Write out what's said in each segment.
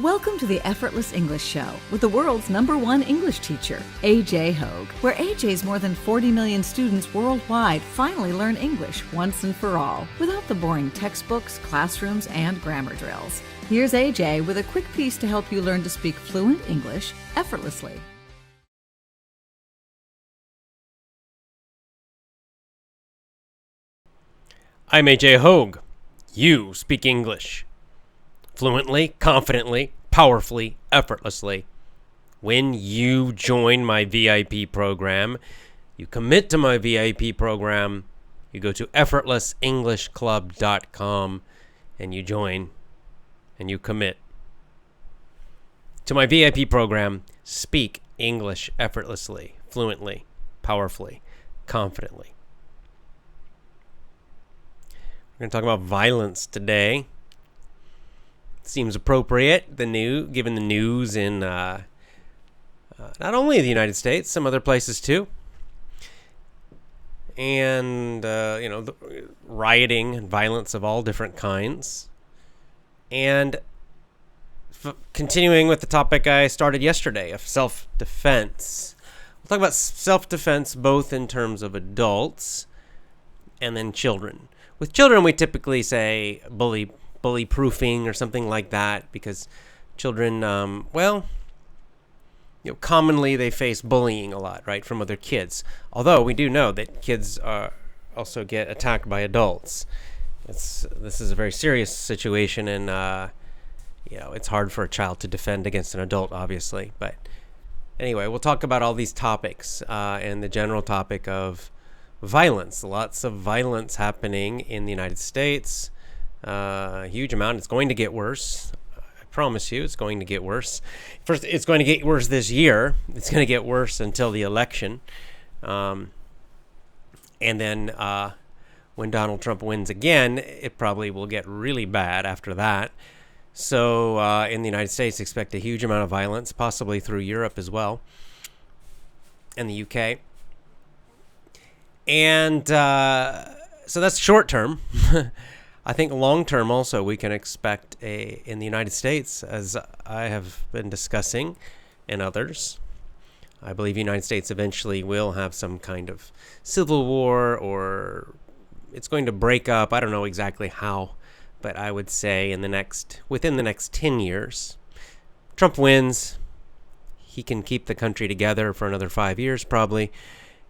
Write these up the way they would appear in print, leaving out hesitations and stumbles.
Welcome to the Effortless English Show with the world's #1 English teacher, AJ Hogue, where AJ's more than 40 million students worldwide finally learn English once and for all, without the boring textbooks, classrooms, and grammar drills. Here's AJ with a quick piece to help you learn to speak fluent English effortlessly. I'm AJ Hogue. You speak English fluently, confidently, powerfully, effortlessly. When you join my VIP program, you commit to my VIP program, you go to effortlessenglishclub.com and you join and you commit to my VIP program. Speak English effortlessly, fluently, powerfully, confidently. We're going to talk about violence today. Seems appropriate, given the news in not only the United States, some other places too. And, the rioting and violence of all different kinds. And continuing with the topic I started yesterday of self-defense. We'll talk about self-defense both in terms of adults and then children. With children, we typically say bully proofing or something like that, because children, commonly they face bullying a lot, right, from other kids. Although we do know that kids also get attacked by adults. This is a very serious situation, and it's hard for a child to defend against an adult, obviously. But anyway, we'll talk about all these topics and the general topic of violence. Lots of violence happening in the United States. A huge amount. It's going to get worse. I promise you, it's going to get worse. First, it's going to get worse this year. It's going to get worse until the election. And then when Donald Trump wins again, it probably will get really bad after that. So in the United States, expect a huge amount of violence, possibly through Europe as well, and the UK. And so that's short term. I think long term also we can expect in the United States, as I have been discussing, and others, I believe the United States eventually will have some kind of civil war, or it's going to break up. I don't know exactly how, but I would say within the next 10 years, Trump wins. He can keep the country together for another 5 years probably.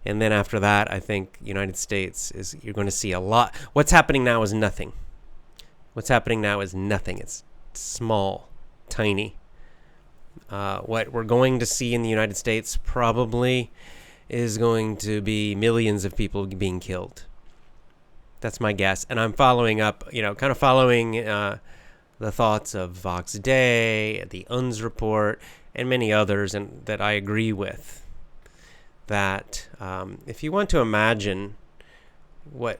And then after that, I think United States you're going to see a lot. What's happening now is nothing. It's small, tiny. What we're going to see in the United States probably is going to be millions of people being killed. That's my guess. And I'm following up, following the thoughts of Vox Day, the UNS report, and many others, and that I agree with. That if you want to imagine what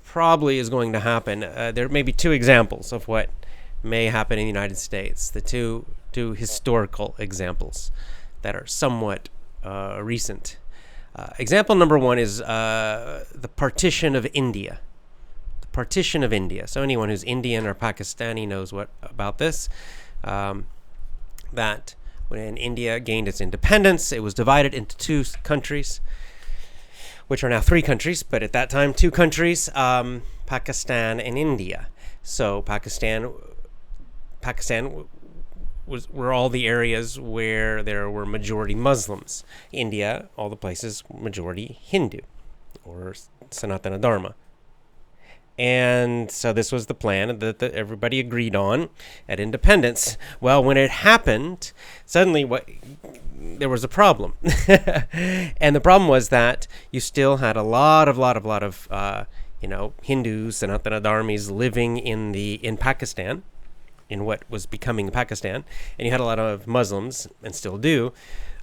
probably is going to happen, there may be two examples of what may happen in the United States, the two historical examples that are somewhat recent. Example number one is the partition of India. The partition of India. So anyone who's Indian or Pakistani knows about this. That when India gained its independence, it was divided into two countries, which are now three countries, but at that time, two countries, Pakistan and India. So Pakistan were all the areas where there were majority Muslims. India, all the places majority Hindu, or Sanatana Dharma. And so this was the plan that everybody agreed on at independence. Well, when it happened, suddenly there was a problem. And the problem was that you still had a lot of Hindus, Sanatana Dharmis living in Pakistan, in what was becoming Pakistan. And you had a lot of Muslims, and still do,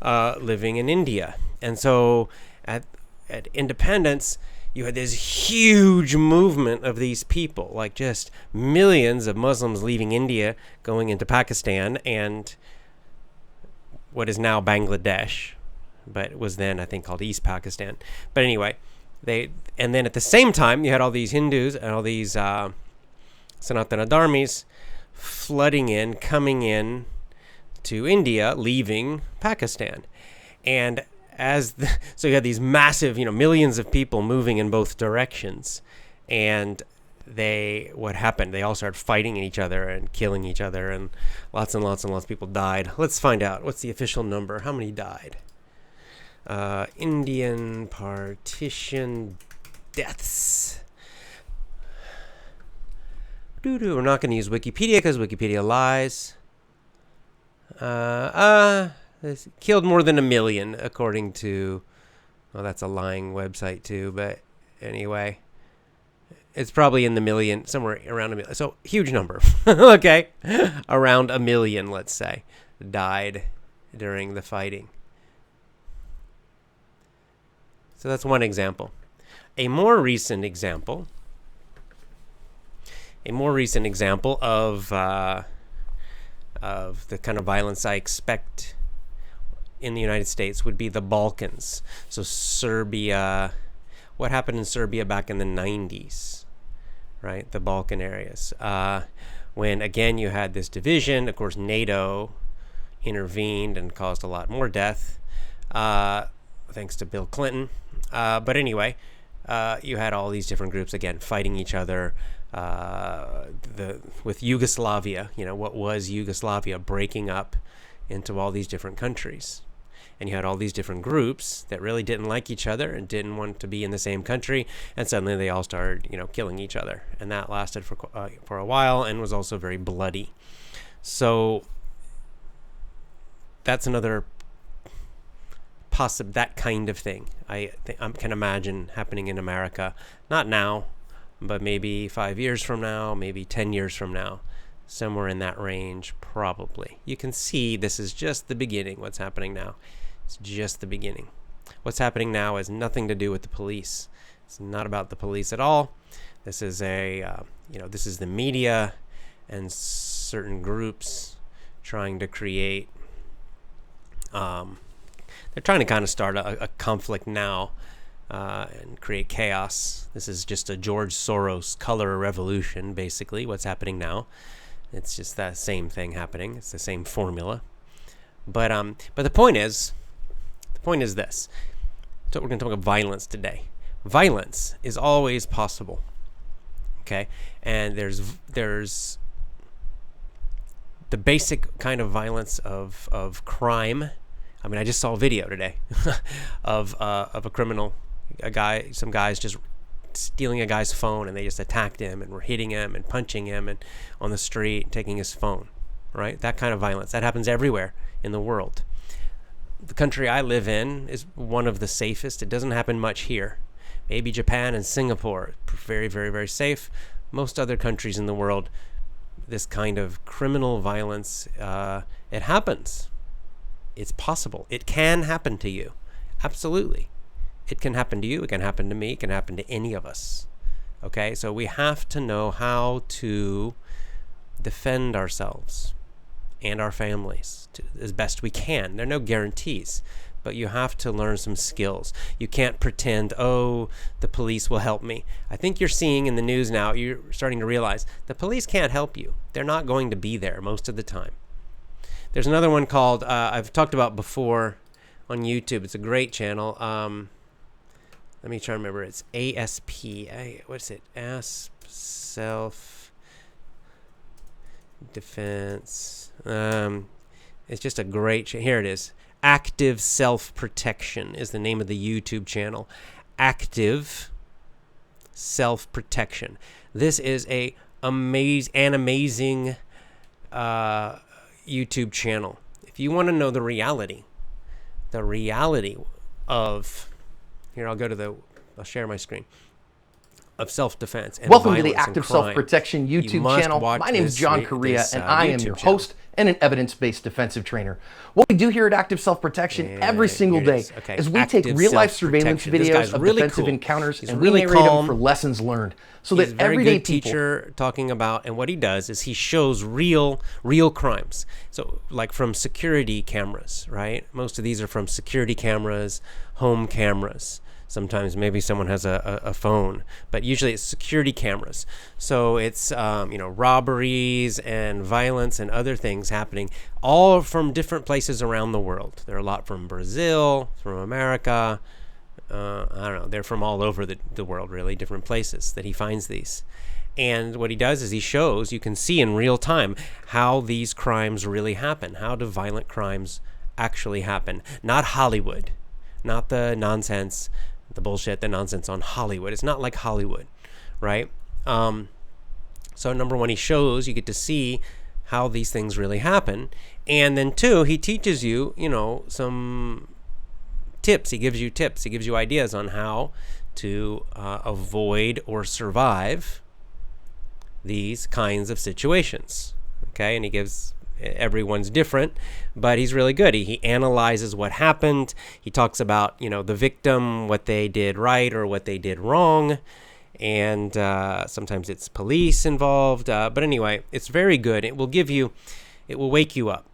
living in India. And so at independence, you had this huge movement of these people, like just millions of Muslims leaving India, going into Pakistan and what is now Bangladesh, but it was then, I think, called East Pakistan. But anyway, and then at the same time, you had all these Hindus and all these Sanatana Dharmis flooding in, coming in to India, leaving Pakistan. And so you had these massive, millions of people moving in both directions. And what happened? They all started fighting each other and killing each other, and lots of people died. Let's find out. What's the official number? How many died? Indian partition deaths. We're not going to use Wikipedia because Wikipedia lies. It's killed more than 1 million, according to... Well, that's a lying website too, but anyway. It's probably in the million, somewhere around 1 million. So, huge number. Okay? Around 1 million, let's say, died during the fighting. So that's one example. A more recent example of the kind of violence I expect in the United States would be the Balkans. So Serbia, what happened in Serbia back in the 90s, right? The Balkan areas. When, again, you had this division. Of course, NATO intervened and caused a lot more death, thanks to Bill Clinton. But anyway, you had all these different groups, again, fighting each other. With Yugoslavia, what was Yugoslavia, breaking up into all these different countries. And you had all these different groups that really didn't like each other and didn't want to be in the same country. And suddenly they all started, killing each other. And that lasted for a while and was also very bloody. So that's another that kind of thing I can imagine happening in America. Not now, but maybe 5 years from now, maybe 10 years from now, somewhere in that range, probably. You can see this is just the beginning, what's happening now. It's just the beginning. What's happening now has nothing to do with the police. It's not about the police at all. This is this is the media and certain groups trying to create, they're trying to kind of start a conflict now, and create chaos. This is just a George Soros color revolution, basically, what's happening now. It's just that same thing happening. It's the same formula. But the point is this. So we're going to talk about violence today. Violence is always possible. Okay? And there's the basic kind of violence of crime. I mean, I just saw a video today of a criminal, some guys just stealing a guy's phone, and they just attacked him and were hitting him and punching him and on the street and taking his phone, right? That kind of violence. That happens everywhere in the world. The country I live in is one of the safest. It doesn't happen much here. Maybe Japan and Singapore, very, very, very safe. Most other countries in the world, this kind of criminal violence, it happens. It's possible. It can happen to you. Absolutely. It can happen to you. It can happen to me. It can happen to any of us. Okay? So we have to know how to defend ourselves and our families as best we can. There are no guarantees, but you have to learn some skills. You can't pretend, the police will help me. I think you're seeing in the news now, you're starting to realize the police can't help you. They're not going to be there most of the time. There's another one called, I've talked about before on YouTube. It's a great channel. Let me try to remember. It's ASP. What's it? ASP Self-Defense. It's just a great here it is. Active Self-Protection is the name of the YouTube channel. Active Self-Protection. This is an amazing YouTube channel. If you want to know the reality of, here I'll share my screen, of self-defense and welcome to the Active Self-Protection YouTube channel. My name is John Correa, and I am your host. and an evidence-based defensive trainer. What we do here at Active Self-Protection every single day is we take real-life surveillance videos of defensive encounters and we narrate them for lessons learned, so that everyday people... teacher talking about, and what he does is he shows real crimes. So like from security cameras, right? Most of these are from security cameras, home cameras. Sometimes maybe someone has a phone, but usually it's security cameras. So it's robberies and violence and other things happening, all from different places around the world. There are a lot from Brazil, from America. I don't know. They're from all over the world, really, different places that he finds these. And what he does is he shows, you can see in real time how these crimes really happen. How do violent crimes actually happen? Not Hollywood, not the nonsense, the bullshit, the nonsense on Hollywood. It's not like Hollywood, right? So number one, he shows, you get to see how these things really happen. And then two, he teaches you, some tips. He gives you tips. He gives you ideas on how to avoid or survive these kinds of situations. Okay, and he gives... Everyone's different, but he's really good. He analyzes what happened. He talks about, the victim, what they did right or what they did wrong. And sometimes it's police involved. But anyway, it's very good. It will wake you up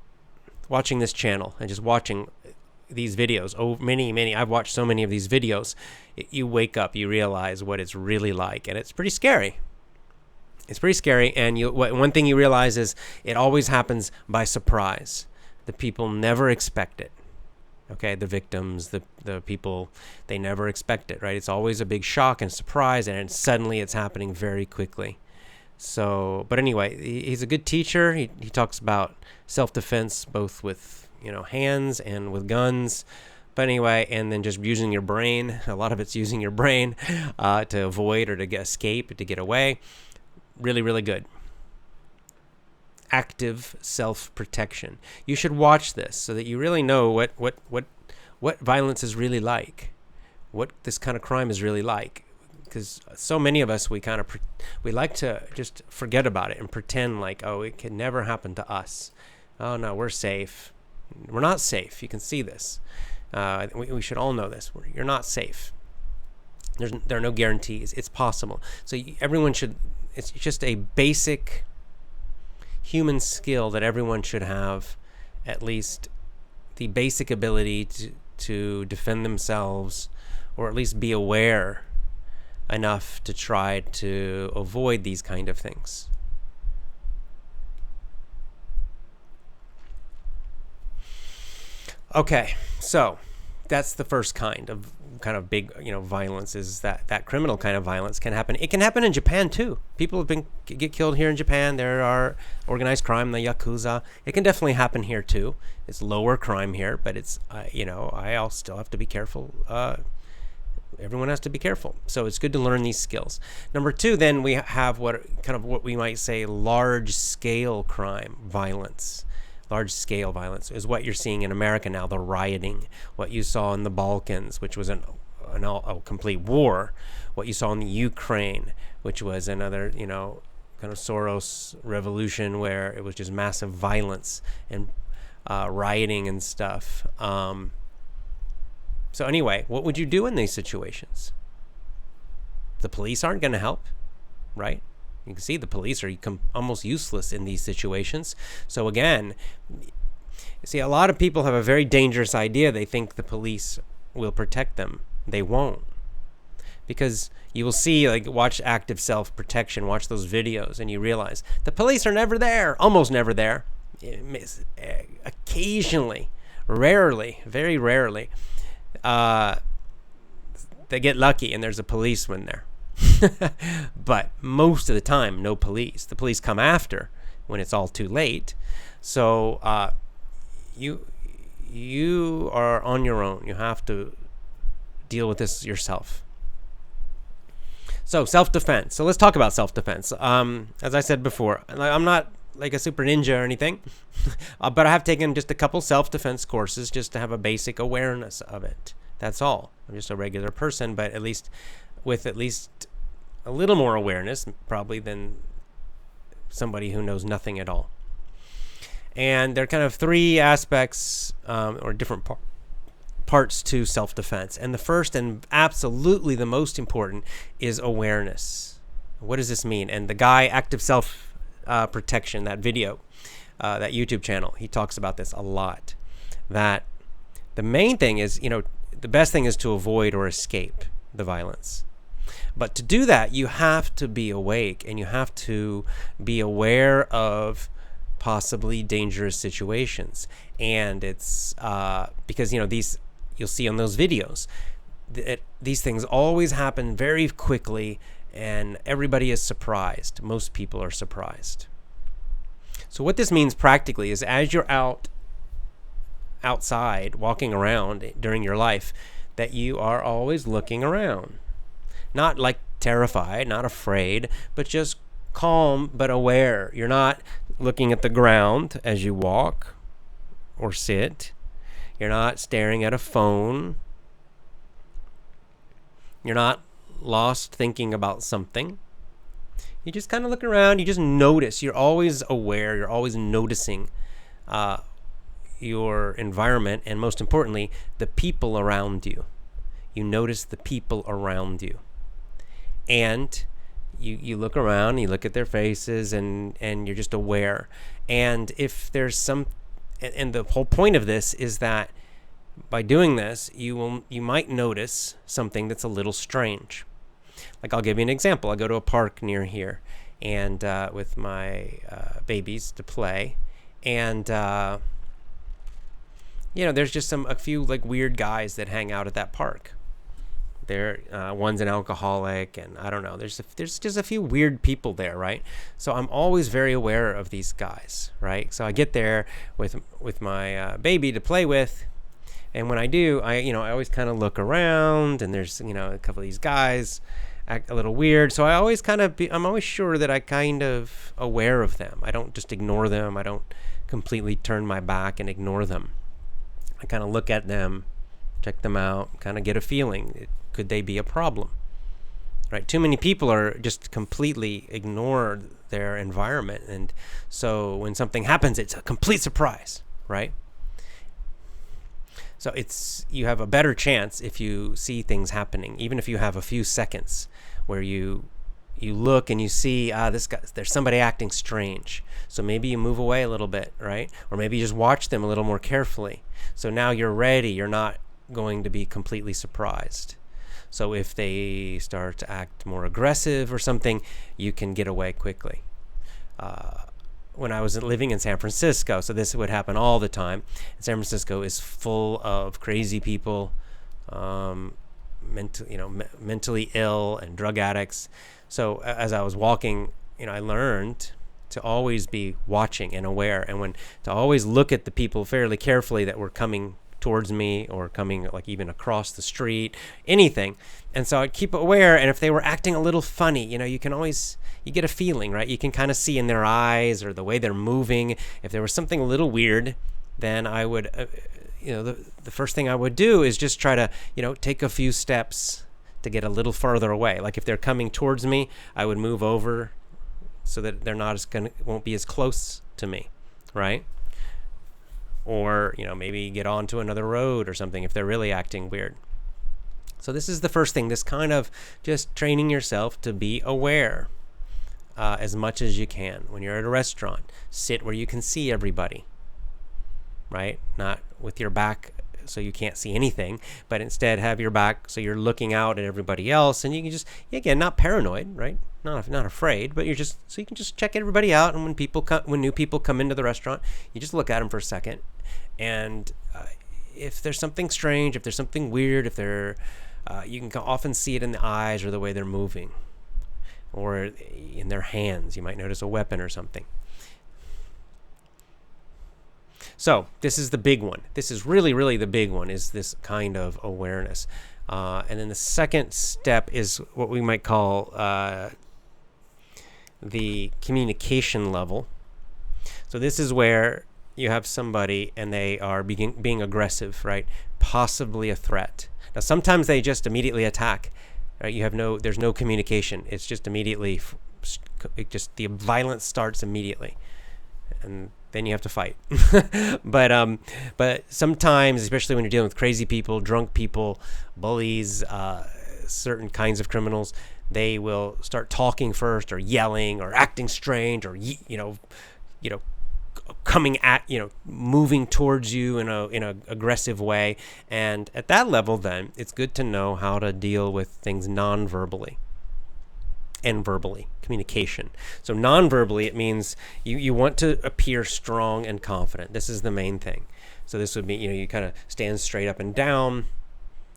watching this channel and just watching these videos. Oh, many. I've watched so many of these videos. You wake up, you realize what it's really like. And it's pretty scary. It's pretty scary, and one thing you realize is it always happens by surprise. The people never expect it. Okay, the victims, the people, they never expect it, right? It's always a big shock and surprise, and suddenly it's happening very quickly. So, but anyway, he's a good teacher. He talks about self-defense, both with hands and with guns. But anyway, and then just using your brain. A lot of it's using your brain to avoid or to escape, to get away. Really, really good. Active self-protection. You should watch this so that you really know what violence is really like, what this kind of crime is really like. Because so many of us, we like to just forget about it and pretend like, oh, it can never happen to us. Oh no, we're safe. We're not safe. You can see this. We should all know this. You're not safe. There are no guarantees. It's possible. So everyone should. It's just a basic human skill that everyone should have, at least the basic ability to defend themselves, or at least be aware enough to try to avoid these kind of things. Okay, so that's the first kind of big, violence, is that criminal kind of violence can happen. It can happen in Japan too. People get killed here in Japan. There are organized crime, the Yakuza. It can definitely happen here too. It's lower crime here, but it's, I'll still have to be careful. Everyone has to be careful. So it's good to learn these skills. Number two, then we have what we might say large scale crime, violence. Large-scale violence is what you're seeing in America now, the rioting, what you saw in the Balkans, which was a complete war, what you saw in the Ukraine, which was another, kind of Soros revolution where it was just massive violence and rioting and stuff. So anyway, what would you do in these situations? The police aren't going to help, right? You can see the police are almost useless in these situations. So again, see, a lot of people have a very dangerous idea. They think the police will protect them. They won't. Because you will see, watch Active Self-Protection, watch those videos, and you realize the police are never there, almost never there. Occasionally, rarely, very rarely, they get lucky and there's a policeman there. But most of the time, no police. The police come after when it's all too late. So you are on your own. You have to deal with this yourself. So self-defense. So let's talk about self-defense. As I said before, I'm not like a super ninja or anything, but I have taken just a couple self-defense courses just to have a basic awareness of it. That's all. I'm just a regular person, but at least a little more awareness probably than somebody who knows nothing at all. And there are kind of three aspects or different parts to self-defense. And the first and absolutely the most important is awareness. What does this mean? And the guy, Active Self-Protection, that video, that YouTube channel, he talks about this a lot. That the main thing is, the best thing is to avoid or escape the violence. But to do that, you have to be awake and you have to be aware of possibly dangerous situations. And it's because, you'll see on those videos, these things always happen very quickly and everybody is surprised. Most people are surprised. So what this means practically is as you're outside walking around during your life, that you are always looking around. Not like terrified, not afraid, but just calm but aware. You're not looking at the ground as you walk or sit. You're not staring at a phone. You're not lost thinking about something. You just kind of look around. You just notice. You're always aware. You're always noticing your environment, and most importantly, the people around you. You notice the people around you. And you look around, you look at their faces, and you're just aware. And if there's and the whole point of this is that by doing this, you might notice something that's a little strange. Like, I'll give you an example. I go to a park near here, and with my babies to play, and there's just a few like weird guys that hang out at that park. One's an alcoholic, and I don't know. There's just a few weird people there, right? So I'm always very aware of these guys, right? So I get there with my baby to play with, and when I do, I always kind of look around, and there's a couple of these guys act a little weird. So I always I'm always sure that I kind of aware of them. I don't just ignore them. I don't completely turn my back and ignore them. I kind of look at them, check them out, kind of get a feeling. Could they be a problem? Right? Too many people are just completely ignore their environment, and so when something happens, it's a complete surprise, right? So you have a better chance if you see things happening, even if you have a few seconds where you look and you see there's somebody acting strange. So maybe you move away a little bit, right? Or maybe you just watch them a little more carefully. So now you're ready. You're not going to be completely surprised. So if they start to act more aggressive or something, you can get away quickly. When I was living in San Francisco, so this would happen all the time. San Francisco is full of crazy people, mentally ill and drug addicts. So as I was walking, I learned to always be watching and aware, and to always look at the people fairly carefully that were coming towards me or coming like even across the street, anything. And so I'd keep aware, and if they were acting a little funny, you get a feeling, right? You can kind of see in their eyes or the way they're moving. If there was something a little weird, then I would the first thing I would do is just try to take a few steps to get a little further away. Like if they're coming towards me, I would move over so that they're won't be as close to me, right? Or maybe get onto another road or something if they're really acting weird. So this is the first thing, this kind of just training yourself to be aware as much as you can. When you're at a restaurant, sit where you can see everybody, right? Not with your back so you can't see anything, but instead have your back so you're looking out at everybody else, and you can just, again, not paranoid, right? Not afraid, but you can just check everybody out. And when new people come into the restaurant, you just look at them for a second, and if there's something strange, if there's something weird, if you can often see it in the eyes or the way they're moving, or in their hands. You might notice a weapon or something. So this is the big one. This is really, really the big one, is this kind of awareness. And then the second step is what we might call the communication level. So this is where you have somebody and they are being aggressive, right? Possibly a threat. Now sometimes they just immediately attack, right? There's no communication. It's just immediately, the violence starts immediately. And then you have to fight. But sometimes, especially when you're dealing with crazy people, drunk people, bullies, certain kinds of criminals, they will start talking first, or yelling, or acting strange, or coming at, moving towards you in a aggressive way. And at that level, then it's good to know how to deal with things non-verbally and verbally, communication. So non-verbally, it means you want to appear strong and confident. This is the main thing. So this would mean, you kind of stand straight up and down,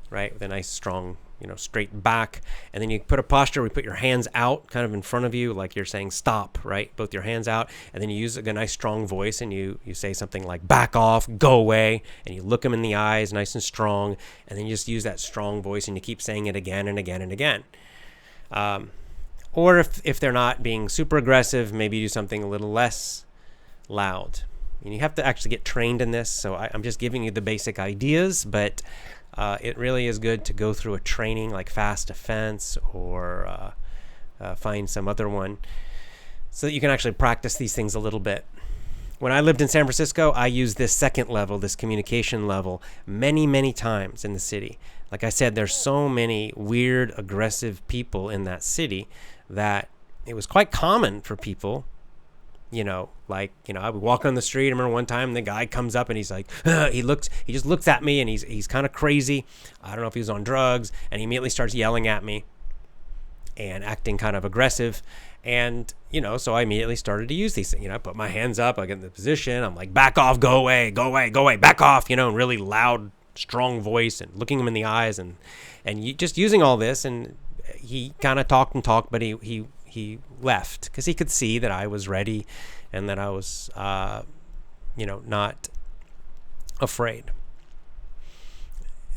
right, with a nice strong, straight back. And then you put a posture where you put your hands out kind of in front of you, like you're saying stop, right? Both your hands out. And then you use a nice strong voice, and you say something like back off, go away. And you look them in the eyes, nice and strong. And then you just use that strong voice, and you keep saying it again and again and again. Or if they're not being super aggressive, maybe do something a little less loud. And you have to actually get trained in this. So I'm just giving you the basic ideas, but it really is good to go through a training like fast defense, or find some other one, so that you can actually practice these things a little bit. When I lived in San Francisco, I used this second level, this communication level, many, many times in the city. Like I said, there's so many weird, aggressive people in that city that it was quite common for people, I would walk on the street. I remember one time the guy comes up and he's like, he just looks at me, and he's kind of crazy. I don't know if he was on drugs, and he immediately starts yelling at me and acting kind of aggressive. And, so I immediately started to use these things. I put my hands up, I get in the position. I'm like, back off, go away, back off, in really loud, strong voice, and looking him in the eyes, and just using all this. And he kind of talked, but he left because he could see that I was ready and that I was, not afraid.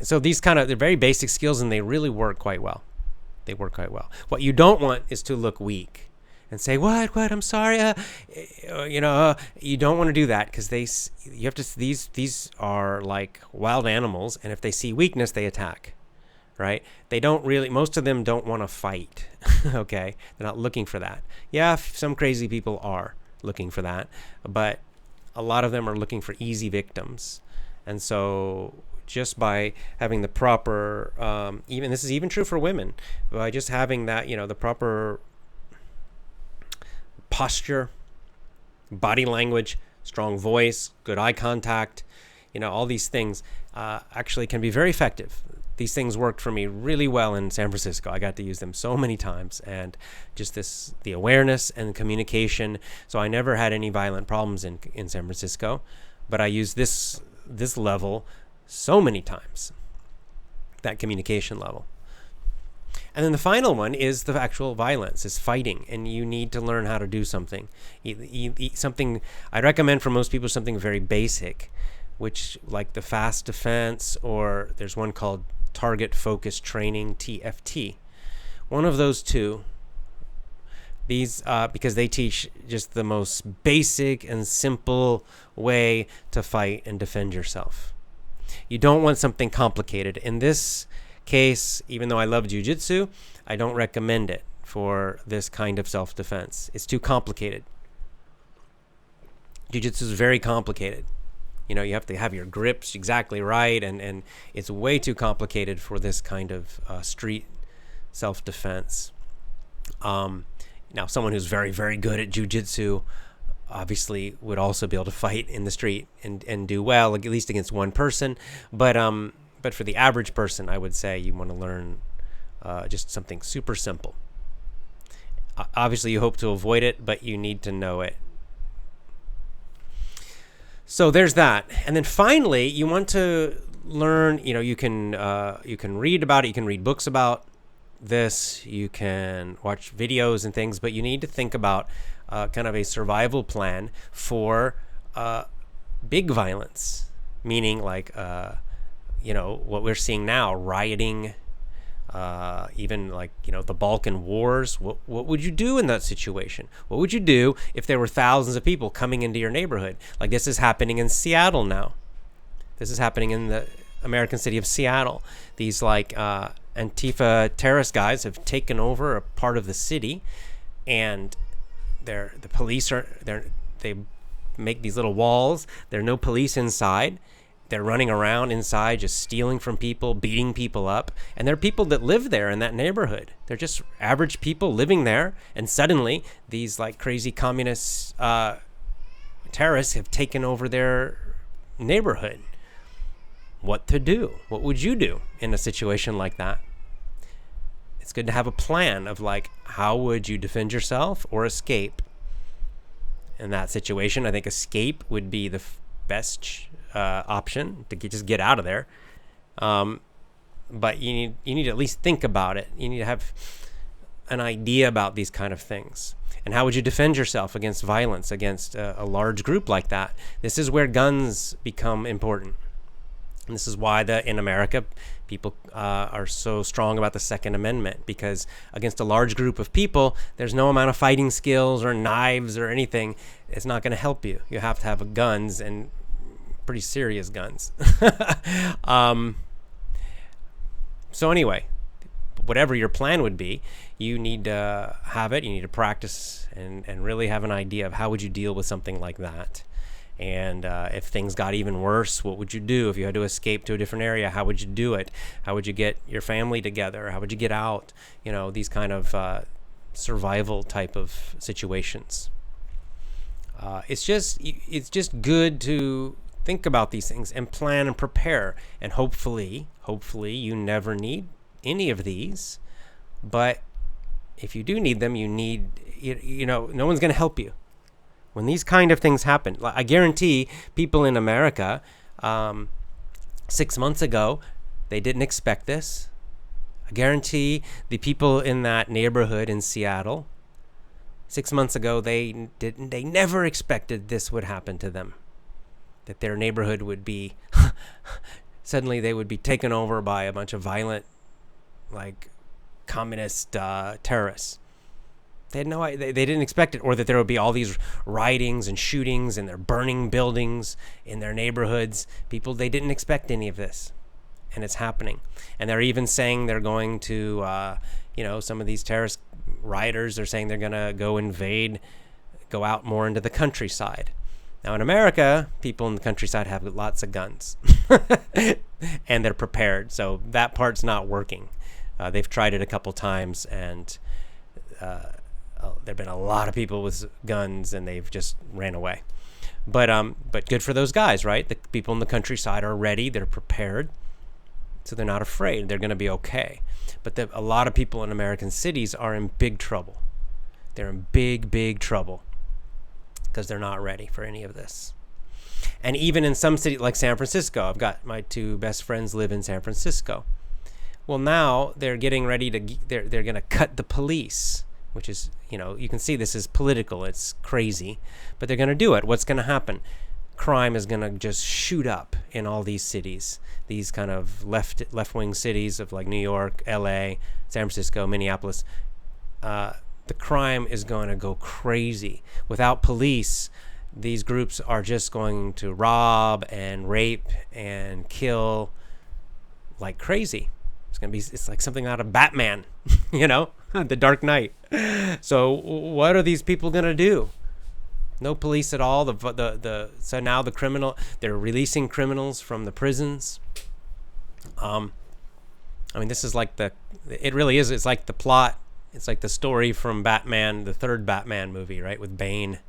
So they're very basic skills, and they really work quite well. What you don't want is to look weak and say, what, I'm sorry. You don't want to do that, because these are like wild animals. And if they see weakness, they attack. Right? Most of them don't want to fight. Okay? They're not looking for that. Yeah, some crazy people are looking for that, but a lot of them are looking for easy victims. And so just by having the proper, this is even true for women, by just having that, the proper posture, body language, strong voice, good eye contact, all these things actually can be very effective. These things worked for me really well in San Francisco. I got to use them so many times, and just the awareness and communication. So I never had any violent problems in San Francisco, but I used this level so many times, that communication level. And then the final one is the actual violence, is fighting, and you need to learn how to do something. Something I recommend for most people, something very basic, which like the fast defense, or there's one called target focused training, TFT. One of those two. These because they teach just the most basic and simple way to fight and defend yourself. You don't want something complicated. In this case, even though I love jiu-jitsu, I don't recommend it for this kind of self-defense. It's too complicated. Jiu-jitsu is very complicated. You have to have your grips exactly right, and it's way too complicated for this kind of street self-defense. Now, someone who's very, very good at jiu-jitsu obviously would also be able to fight in the street and do well, at least against one person. But for the average person, I would say you want to learn just something super simple. Obviously, you hope to avoid it, but you need to know it. So there's that. And then finally, you want to learn, you can read about it, you can read books about this, you can watch videos and things, but you need to think about kind of a survival plan for big violence, meaning like, what we're seeing now, rioting, even like, the Balkan wars. What would you do in that situation? What would you do if there were thousands of people coming into your neighborhood? Like this is happening in Seattle now. This is happening in the American city of Seattle. These like Antifa terrorist guys have taken over a part of the city, and the police they make these little walls. There are no police inside. They're running around inside just stealing from people, beating people up. And there are people that live there in that neighborhood. They're just average people living there. And suddenly these like crazy communist terrorists have taken over their neighborhood. What to do? What would you do in a situation like that? It's good to have a plan of like, how would you defend yourself or escape? In that situation, I think escape would be the best option to just get out of there. But you need to at least think about it. You need to have an idea about these kind of things. And how would you defend yourself against violence, against a large group like that? This is where guns become important. And this is why in America, people are so strong about the Second Amendment, because against a large group of people, there's no amount of fighting skills or knives or anything. It's not going to help you. You have to have guns, and pretty serious guns. So anyway, whatever your plan would be, you need to have it. You need to practice and really have an idea of how would you deal with something like that. And if things got even worse, what would you do? If you had to escape to a different area, how would you do it? How would you get your family together? How would you get out? You know, these kind of survival type of situations. It's just good to think about these things and plan and prepare. And hopefully you never need any of these. But if you do need them, no one's going to help you. When these kind of things happen, I guarantee people in America, 6 months ago, they didn't expect this. I guarantee the people in that neighborhood in Seattle, 6 months ago, they never expected this would happen to them. That their neighborhood would be, suddenly they would be taken over by a bunch of violent, like, communist terrorists. They had no idea, they didn't expect it, or that there would be all these riotings and shootings and they're burning buildings in their neighborhoods. They didn't expect any of this, and it's happening. And they're even saying they're going to, some of these terrorist rioters, they're saying they're going to go out more into the countryside. Now in America, people in the countryside have lots of guns and they're prepared. So that part's not working. They've tried it a couple times, and there've been a lot of people with guns and they've just ran away. But good for those guys, right? The people in the countryside are ready, they're prepared, so they're not afraid. They're going to be okay. But a lot of people in American cities are in big trouble. They're in big trouble because they're not ready for any of this. And even in some cities like San Francisco, I've got my two best friends live in San Francisco. Well, now they're getting ready they're going to cut the police, which is, you can see this is political. It's crazy, but they're going to do it. What's going to happen? Crime is going to just shoot up in all these cities, these kind of left-wing cities of like New York, LA, San Francisco, Minneapolis. The crime is going to go crazy. Without police, these groups are just going to rob and rape and kill like crazy. It's like something out of Batman, The Dark Knight. So what are these people going to do? No police at all. So now they're releasing criminals from the prisons. This is like it really is. It's like the plot. It's like the story from Batman, the third Batman movie, right? With Bane.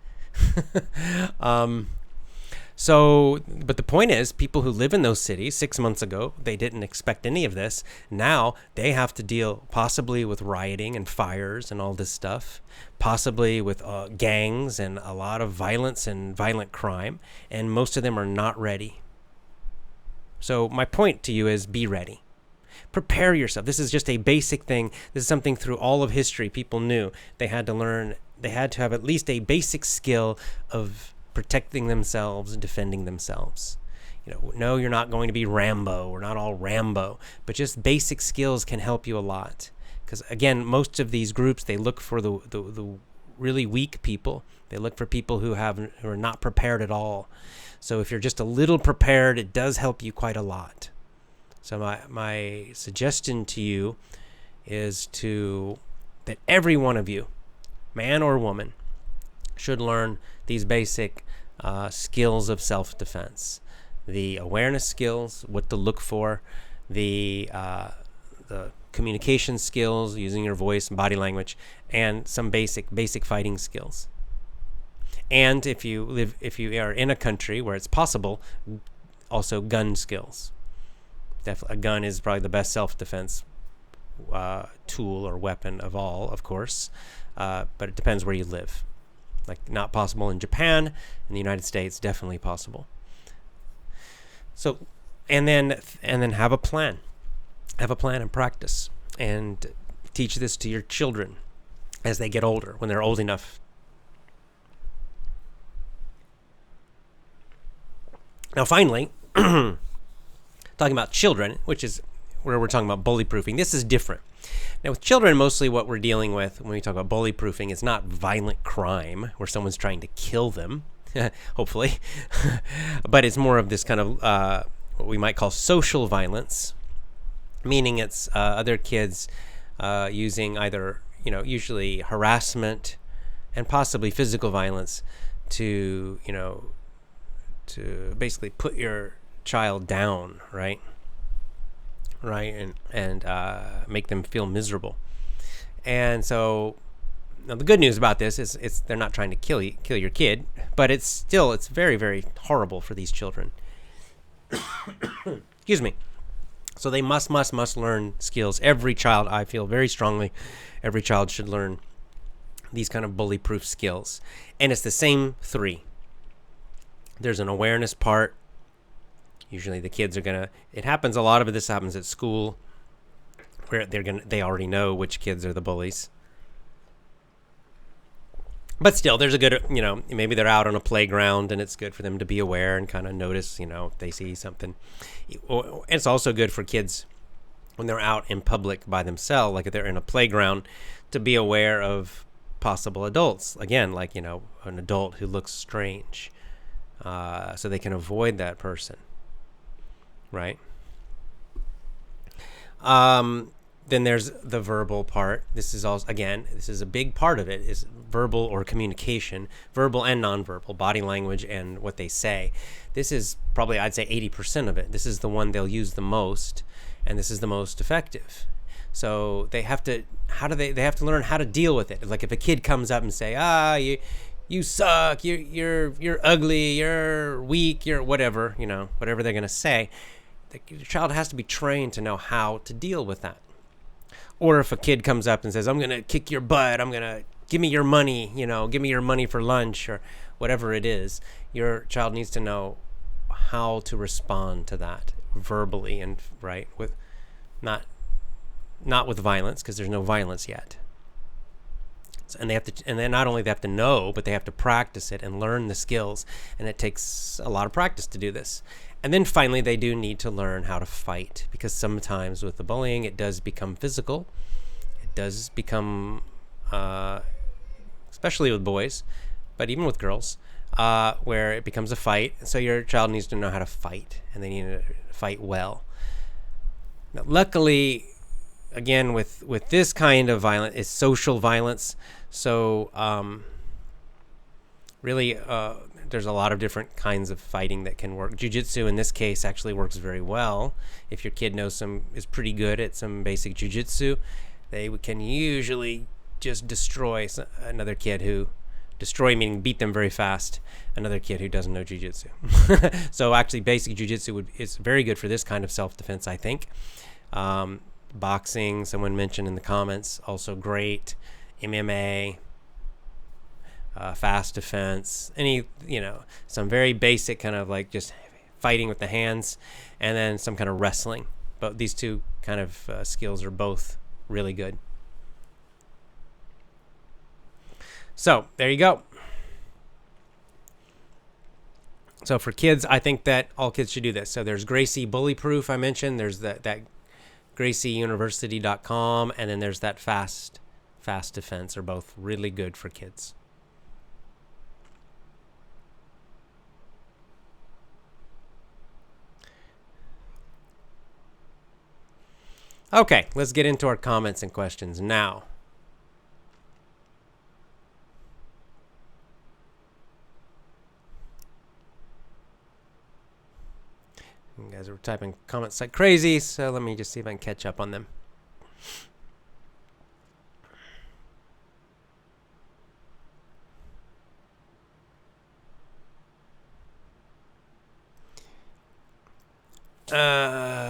But the point is, people who live in those cities 6 months ago, they didn't expect any of this. Now they have to deal possibly with rioting and fires and all this stuff, possibly with gangs and a lot of violence and violent crime, and most of them are not ready. So my point to you is be ready. Prepare yourself. This is just a basic thing. This is something through all of history people knew. They had to learn. They had to have at least a basic skill of protecting themselves and defending themselves. No, you're not going to be Rambo. We're not all Rambo, but just basic skills can help you a lot. Because again, most of these groups, they look for the really weak people. They look for people who are not prepared at all. So if you're just a little prepared, it does help you quite a lot. So my suggestion to you is that every one of you, man or woman, should learn these basic skills of self-defense. The awareness skills, what to look for, the communication skills, using your voice and body language, and some basic fighting skills. And if you are in a country where it's possible, also gun skills. A gun is probably the best self-defense tool or weapon of all, of course, but it depends where you live. Like, not possible in Japan. In the United States, definitely possible. So, and then have a plan. Have a plan and practice, and teach this to your children as they get older, when they're old enough. Now, finally, talking about children, which is where we're talking about bully proofing. This is different. Now, with children, mostly what we're dealing with when we talk about bully proofing is not violent crime where someone's trying to kill them, hopefully, but it's more of this kind of what we might call social violence, meaning it's other kids using either, usually harassment and possibly physical violence to basically put your child down, right, and make them feel miserable. And so, now the good news about this is they're not trying to kill your kid, but it's very, very horrible for these children. Excuse me. So they must learn skills. Every child, I feel very strongly, every child should learn these kind of bully-proof skills. And it's the same three. There's an awareness part. Usually the kids are it happens, a lot of this happens at school, where they already know which kids are the bullies. But still, there's a good, maybe they're out on a playground and it's good for them to be aware and kind of notice, if they see something. It's also good for kids when they're out in public by themselves, like if they're in a playground, to be aware of possible adults. Again, like, an adult who looks strange, so they can avoid that person, right? Then there's the verbal part. This is also, again, this is a big part of it, is verbal or communication, verbal and nonverbal, body language and what they say. This is probably, I'd say, 80% of it. This is the one they'll use the most, and this is the most effective. So they have to, they have to learn how to deal with it. Like if a kid comes up and say, you suck, you're ugly, you're weak, you're whatever, whatever they're going to say, the child has to be trained to know how to deal with that. Or if a kid comes up and says, I'm going to kick your butt, give me your money, give me your money for lunch, or whatever it is, your child needs to know how to respond to that verbally, and right, with not with violence, because there's no violence yet. And then not only they have to know, but they have to practice it and learn the skills, and it takes a lot of practice to do this. And then finally, they do need to learn how to fight, because sometimes with the bullying, it does become physical. It does become, especially with boys, but even with girls, where it becomes a fight. So your child needs to know how to fight, and they need to fight well. Now, luckily, again, with this kind of violence, is social violence. So really, there's a lot of different kinds of fighting that can work. Jiu-jitsu in this case actually works very well. If your kid is pretty good at some basic jiu-jitsu, they can usually just destroy another kid meaning beat them very fast, another kid who doesn't know jiu-jitsu. So actually basic jiu-jitsu is very good for this kind of self-defense, I think. Boxing, someone mentioned in the comments, also great. MMA, fast defense, some very basic kind of like just fighting with the hands, and then some kind of wrestling. But these two kind of skills are both really good. So there you go. So for kids, I think that all kids should do this. So there's Gracie Bully Proof I mentioned. There's that GracieUniversity.com, and then there's that fast defense, are both really good for kids. Okay, let's get into our comments and questions now. are typing comments like crazy, so let me just see if I can catch up on them.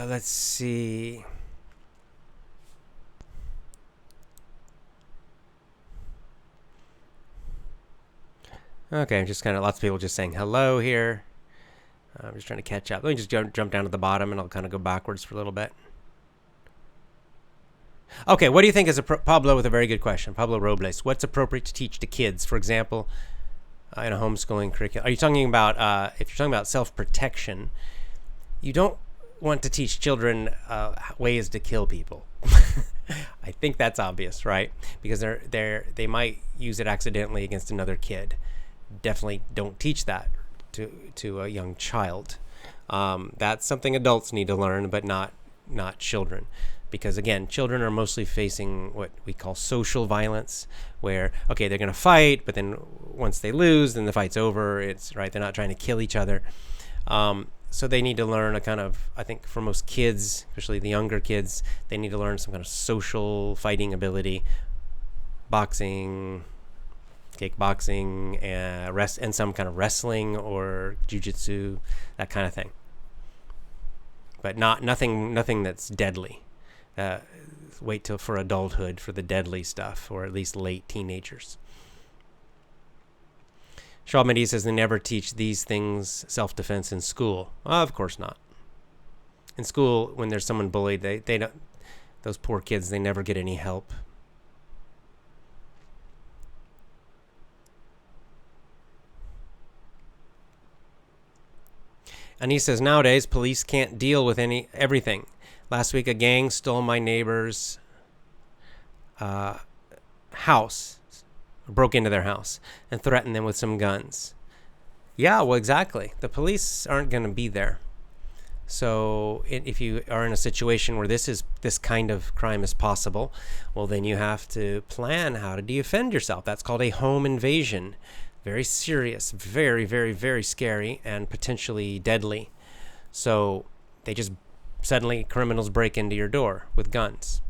Let's see. Okay, just kind of lots of people just saying hello here. I'm just trying to catch up. Let me just jump down to the bottom, and I'll kind of go backwards for a little bit. Okay, what do you think is Pablo with a very good question. Pablo Robles, what's appropriate to teach to kids, for example, in a homeschooling curriculum? Are you talking about, if you're talking about self-protection, you don't want to teach children ways to kill people. I think that's obvious, right? Because they might use it accidentally against another kid. Definitely don't teach that to a young child. That's something adults need to learn, but not children. Because again, children are mostly facing what we call social violence, where, okay, they're going to fight, but then once they lose, then the fight's over. It's right. They're not trying to kill each other. So they need to learn a kind of, I think for most kids, especially the younger kids, they need to learn some kind of social fighting ability, boxing, kickboxing, and some kind of wrestling or jiu-jitsu, that kind of thing. But nothing that's deadly. Wait till for adulthood for the deadly stuff, or at least late teenagers. Shaw Mendes says they never teach these things, self-defense, in school. Of course not. In school, when there's someone bullied, they don't. Those poor kids, they never get any help. And he says nowadays police can't deal with everything. Last week, a gang stole my neighbor's house, broke into their house, and threatened them with some guns. Yeah, well, exactly. The police aren't going to be there. So if you are in a situation where this kind of crime is possible, well, then you have to plan how to defend yourself. That's called a home invasion. Very serious, very, very, very scary, and potentially deadly. So suddenly criminals break into your door with guns.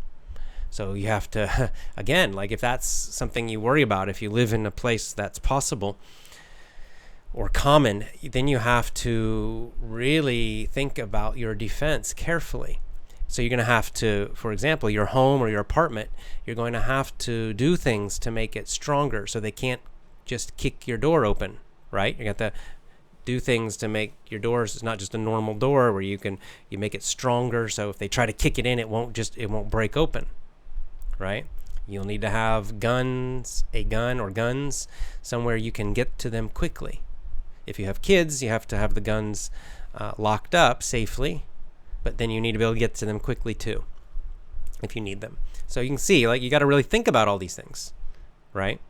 So you have to, again, like if that's something you worry about, if you live in a place that's possible or common, then you have to really think about your defense carefully. So you're going to have to, for example, your home or your apartment, you're going to have to do things to make it stronger so they can't just kick your door open, right? You got to do things to make your doors, it's not just a normal door where you make it stronger, so if they try to kick it in, it won't break open, right? You'll need to have a gun or guns somewhere you can get to them quickly. If you have kids, you have to have the guns locked up safely, but then you need to be able to get to them quickly too, if you need them. So you can see, like, you got to really think about all these things, right?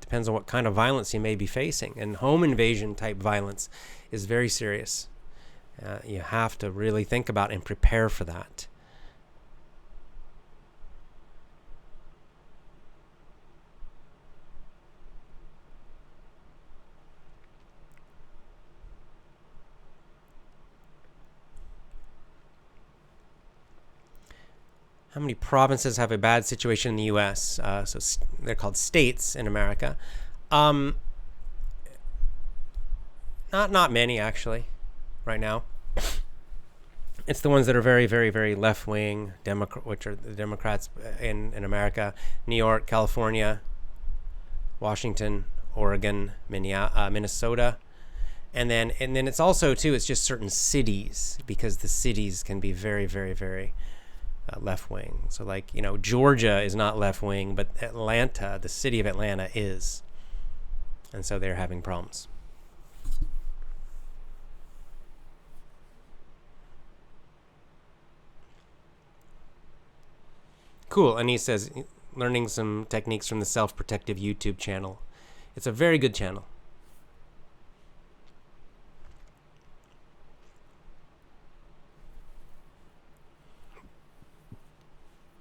Depends on what kind of violence you may be facing. And home invasion type violence is very serious. You have to really think about and prepare for that. How many provinces have a bad situation in the U.S.? So they're called states in America. Not many, actually, right now. It's the ones that are very, very, very left-wing, which are the Democrats in America. New York, California, Washington, Oregon, Minnesota. And then it's also, too, it's just certain cities, because the cities can be very, very, very left-wing. So like, Georgia is not left-wing, but Atlanta, the city of Atlanta, is. And so they're having problems. Cool. And he says, learning some techniques from the Self-Protective YouTube channel. It's a very good channel.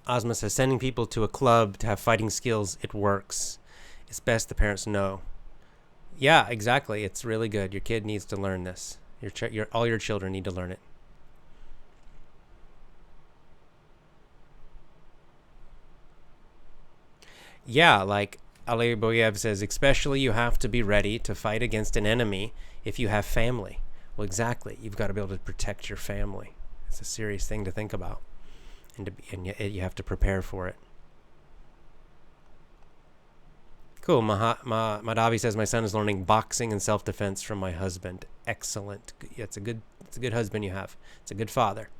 Ozma says, sending people to a club to have fighting skills, it works. It's best the parents know. Yeah, exactly. It's really good. Your kid needs to learn this. All your children need to learn it. Yeah, like Ali Boyev says, especially you have to be ready to fight against an enemy if you have family. Well, exactly. You've got to be able to protect your family. It's a serious thing to think about, and you have to prepare for it. Cool. Madhavi says my son is learning boxing and self-defense from my husband. Excellent. It's a good husband you have. It's a good father.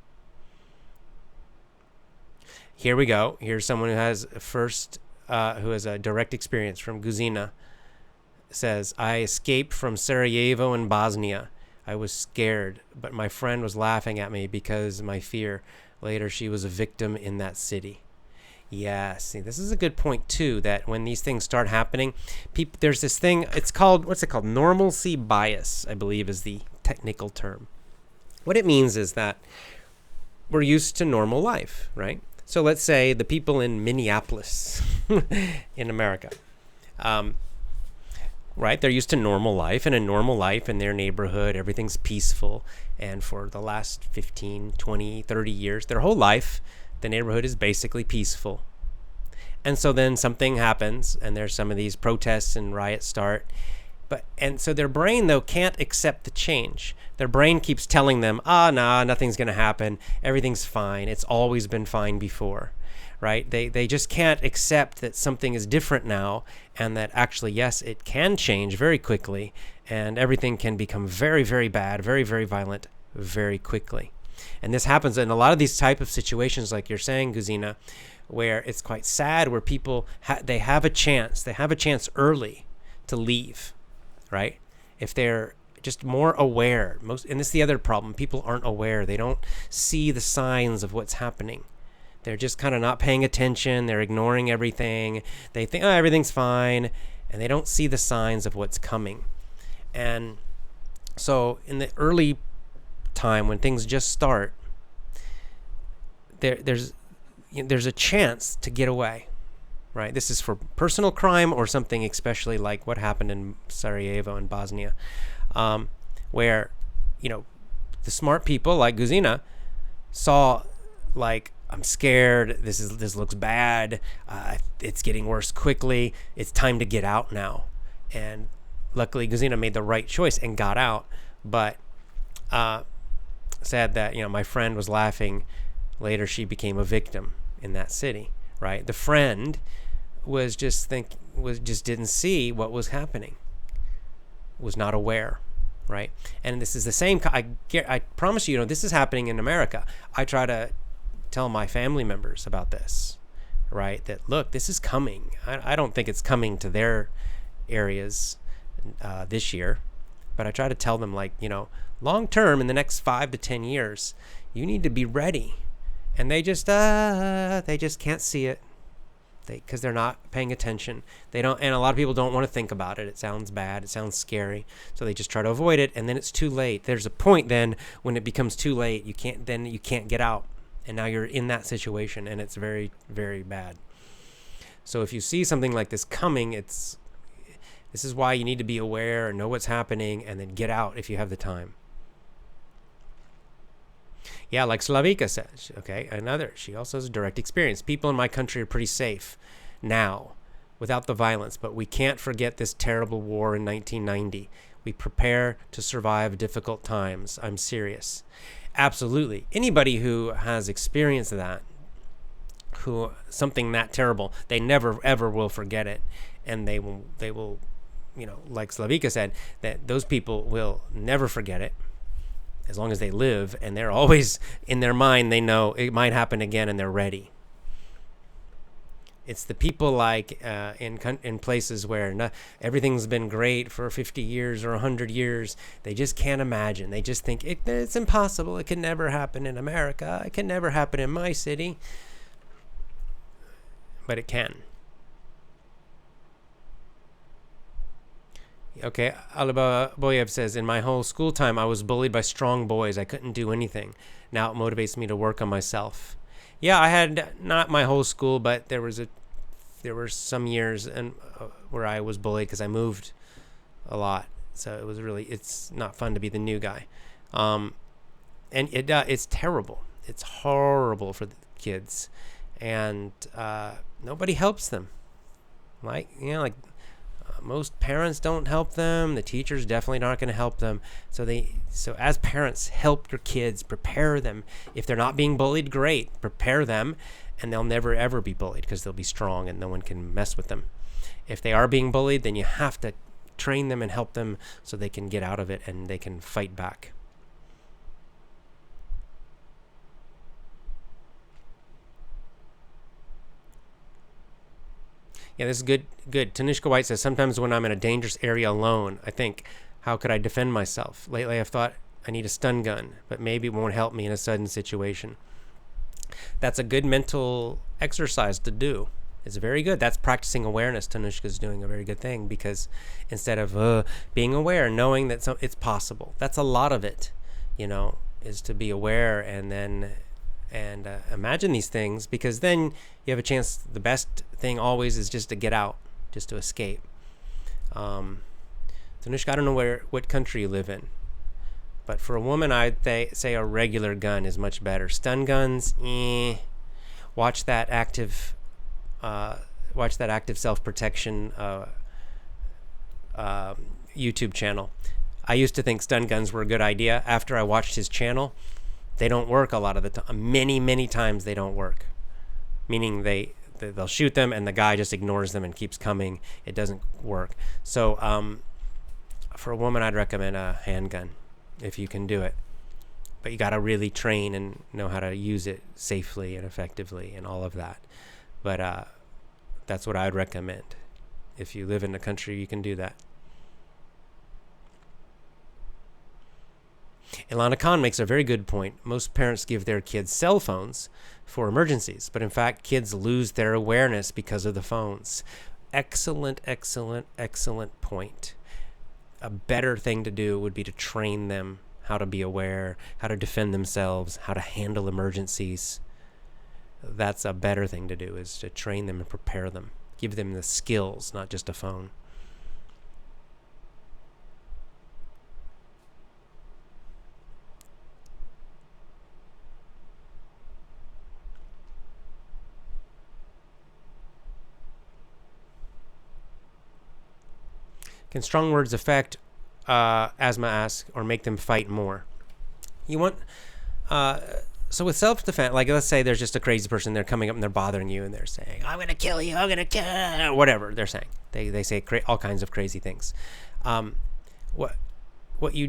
Here we go. Here's someone who has who has a direct experience from Guzina. Says, I escaped from Sarajevo in Bosnia. I was scared, but my friend was laughing at me because of my fear. Later, she was a victim in that city. Yeah, see, this is a good point, too, that when these things start happening, there's this thing, it's called, what's it called? Normalcy bias, I believe is the technical term. What it means is that we're used to normal life, right? So let's say the people in Minneapolis in America, right? They're used to normal life, and in normal life in their neighborhood, everything's peaceful. And for the last 15, 20, 30 years, their whole life, the neighborhood is basically peaceful. And so then something happens, and there's some of these protests and riots start. And so their brain, though, can't accept the change. Their brain keeps telling them, nothing's going to happen. Everything's fine. It's always been fine before, right? They just can't accept that something is different now, and that actually, yes, it can change very quickly, and everything can become very, very bad, very, very violent, very quickly. And this happens in a lot of these type of situations, like you're saying, Guzina, where it's quite sad, where people they have a chance early to leave, right? If they're just more aware. And this is the other problem. People aren't aware. They don't see the signs of what's happening. They're just kind of not paying attention. They're ignoring everything. They think, everything's fine, and they don't see the signs of what's coming. And so in the early time when things just start, there's a chance to get away, right? This is for personal crime or something, especially like what happened in Sarajevo and Bosnia, where the smart people like Guzina saw, like, I'm scared, this looks bad, it's getting worse quickly, it's time to get out now. And luckily Guzina made the right choice and got out, but sad that my friend was laughing. Later she became a victim in that city, right? The friend just didn't see what was happening, was not aware, right? And this is the same. I promise you, this is happening in America. I try to tell my family members about this, right? That look, this is coming. I don't think it's coming to their areas this year, but I try to tell them, like, long term, in the next 5 to 10 years, you need to be ready. And they just can't see it, because they're not paying attention. They don't, and a lot of people don't want to think about it. It sounds bad. It sounds scary. So they just try to avoid it, and then it's too late. There's a point then when it becomes too late. You can't get out, and now you're in that situation, and it's very, very bad. So if you see something like this coming, this is why you need to be aware and know what's happening, and then get out if you have the time. Yeah, like Slavika says, okay, she also has a direct experience. People in my country are pretty safe now without the violence, but we can't forget this terrible war in 1990. We prepare to survive difficult times. I'm serious. Absolutely. Anybody who has experienced that, something that terrible, they never ever will forget it, and they will, like Slavika said, that those people will never forget it as long as they live, and they're always, in their mind, they know it might happen again, and they're ready. It's the people like in places where everything's been great for 50 years or 100 years. They just can't imagine. They just think it's impossible. It can never happen in America. It can never happen in my city. But it can. Okay, Aliba Boyev says, in my whole school time, I was bullied by strong boys. I couldn't do anything. Now it motivates me to work on myself. Yeah, I had not my whole school, but there were some years where I was bullied because I moved a lot. So it's not fun to be the new guy. And it's terrible. It's horrible for the kids. And nobody helps them. Like, most parents don't help them. The teachers definitely not going to help them. So as parents, help your kids, prepare them. If they're not being bullied, great, prepare them, and they'll never ever be bullied because they'll be strong and no one can mess with them. If they are being bullied, then you have to train them and help them so they can get out of it and they can fight back. Yeah, this is good. Tanishka White says, sometimes when I'm in a dangerous area alone, I think, how could I defend myself? Lately, I've thought I need a stun gun, but maybe it won't help me in a sudden situation. That's a good mental exercise to do. It's very good. That's practicing awareness. Tanishka's doing a very good thing, because instead of being aware, knowing that it's possible. That's a lot of it, is to be aware and then imagine these things, because then you have a chance. The best thing always is just to get out, just to escape. Tanishka, I don't know what country you live in, but for a woman, I'd say a regular gun is much better. Stun guns, watch that active self-protection YouTube channel. I used to think stun guns were a good idea. After I watched his channel, they don't work a lot of the time. Many times they don't work. Meaning they'll shoot them and the guy just ignores them and keeps coming. It doesn't work. So for a woman, I'd recommend a handgun if you can do it. But you got to really train and know how to use it safely and effectively and all of that. But that's what I would recommend. If you live in a country, you can do that. Ilana Khan makes a very good point. Most parents give their kids cell phones for emergencies, but in fact, kids lose their awareness because of the phones. Excellent point. A better thing to do would be to train them how to be aware, how to defend themselves, how to handle emergencies. That's a better thing to do, is to train them and prepare them. Give them the skills, not just a phone. Can strong words affect, Asma asks, or make them fight more? You want, so with self-defense, like let's say there's just a crazy person, they're coming up and they're bothering you and they're saying, I'm going to kill you, I'm going to kill, whatever they're saying. They say all kinds of crazy things. What you